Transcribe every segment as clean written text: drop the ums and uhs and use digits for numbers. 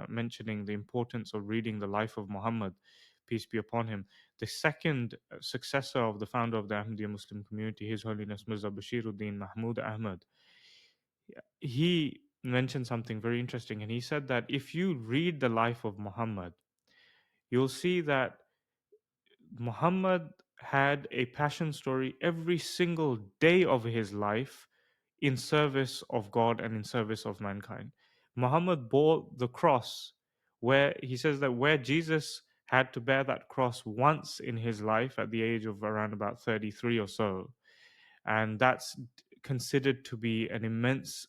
mentioning the importance of reading the life of Muhammad, peace be upon him. The second successor of the founder of the Ahmadiyya Muslim community, His Holiness Mirza Bashiruddin Mahmud Ahmad, he mentioned something very interesting, and he said that if you read the life of Muhammad, you'll see that Muhammad had a passion story every single day of his life in service of God and in service of mankind. Muhammad bore the cross, where he says that where Jesus had to bear that cross once in his life at the age of around about 33 or so, and that's considered to be an immense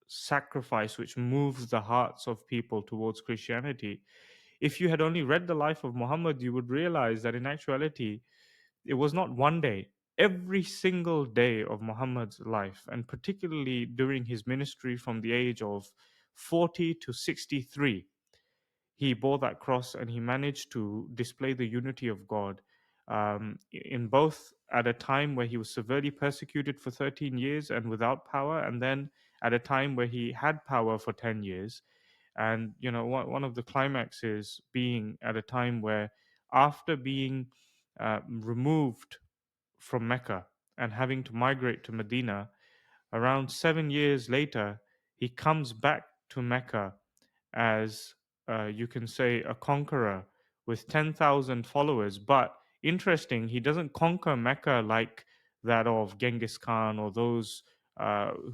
sacrifice which moves the hearts of people towards Christianity. If you had only read the life of Muhammad, you would realize that in actuality, it was not one day. Every single day of Muhammad's life, and particularly during his ministry from the age of 40 to 63, he bore that cross and he managed to display the unity of God, in both at a time where he was severely persecuted for 13 years and without power, and then at a time where he had power for 10 years. And, one of the climaxes being at a time where, after being removed from Mecca and having to migrate to Medina, around 7 years later, he comes back to Mecca as, you can say, a conqueror with 10,000 followers. But interesting, he doesn't conquer Mecca like that of Genghis Khan or those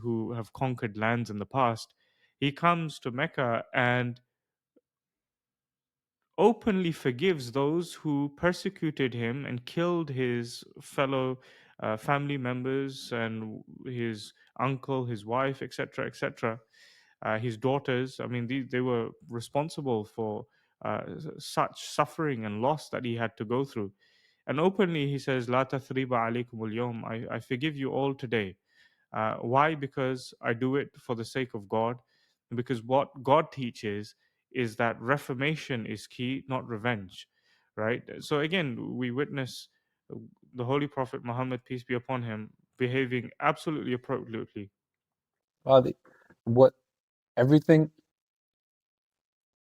who have conquered lands in the past. He comes to Mecca and openly forgives those who persecuted him and killed his fellow family members and his uncle, his wife, etc., etc., his daughters. I mean, they were responsible for such suffering and loss that he had to go through. And openly he says, La tathriba alaykum al-yawm, I forgive you all today. Why? Because I do it for the sake of God. Because what God teaches is that reformation is key, not revenge. Right? So again, we witness the Holy Prophet Muhammad, peace be upon him, behaving absolutely appropriately. The, what everything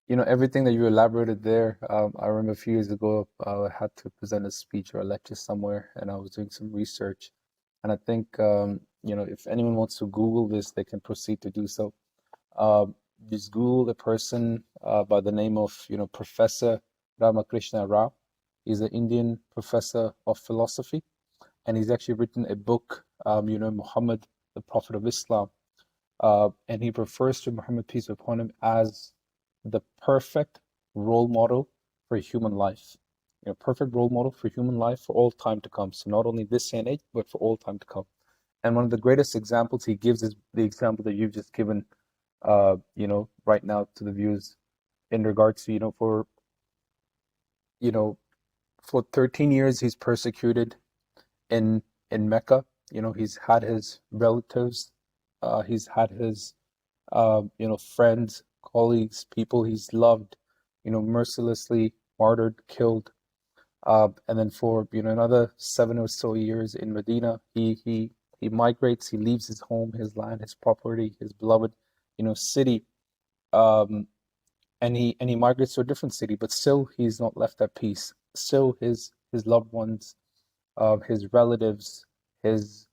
everything that you elaborated there. I remember a few years ago, I had to present a speech or a lecture somewhere, and I was doing some research. And I think if anyone wants to Google this, they can proceed to do so. Just Google a person by the name of Professor Ramakrishna Rao. He's an Indian professor of philosophy, and he's actually written a book, Muhammad, the Prophet of Islam. And he refers to Muhammad, peace be upon him, as the perfect role model for human life. Perfect role model for human life for all time to come. So not only this day and age, but for all time to come. And one of the greatest examples he gives is the example that you've just given, right now to the viewers, in regards to, for 13 years he's persecuted in Mecca. He's had his relatives, he's had his friends, colleagues, people he's loved, mercilessly martyred, killed. And then for another 7 or so years in Medina, he migrates, he leaves his home, his land, his property, his beloved city, and he migrates to a different city, but still he's not left at peace. Still his loved ones, his relatives, his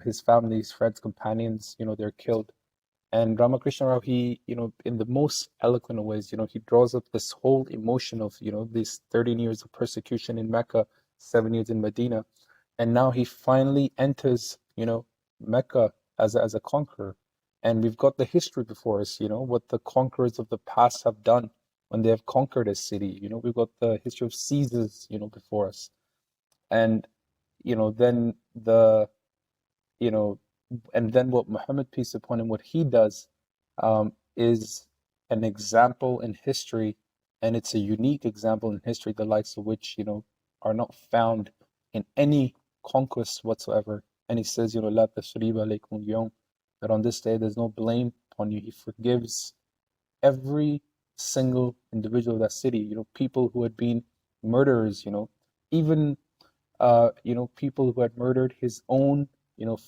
his family, his friends, companions, they're killed. And Ramakrishna Rao, he, in the most eloquent of ways, he draws up this whole emotion of, these 13 years of persecution in Mecca, 7 years in Medina. And now he finally enters, Mecca as a conqueror. And we've got the history before us, what the conquerors of the past have done when they have conquered a city. We've got the history of Caesars, before us. And, then what Muhammad, peace upon him, what he does is an example in history, and it's a unique example in history, the likes of which, are not found in any conquest whatsoever. And he says, La tasriba alaykum al-yawm, that on this day there's no blame upon you. He forgives every single individual of that city, people who had been murderers, even people who had murdered his own,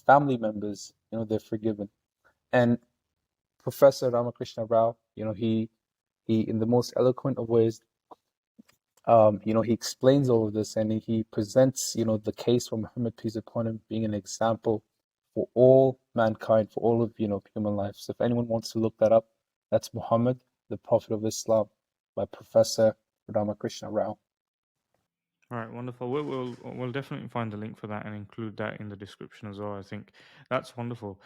family members, they're forgiven. And Professor Ramakrishna Rao, he he, in the most eloquent of ways, he explains all of this and he presents, the case for Muhammad, peace upon him, being an example for all mankind, for all of, human life. So if anyone wants to look that up, that's Muhammad, the Prophet of Islam, by Professor Ramakrishna Rao. All right, wonderful. We'll definitely find a link for that and include that in the description as well. I think that's wonderful.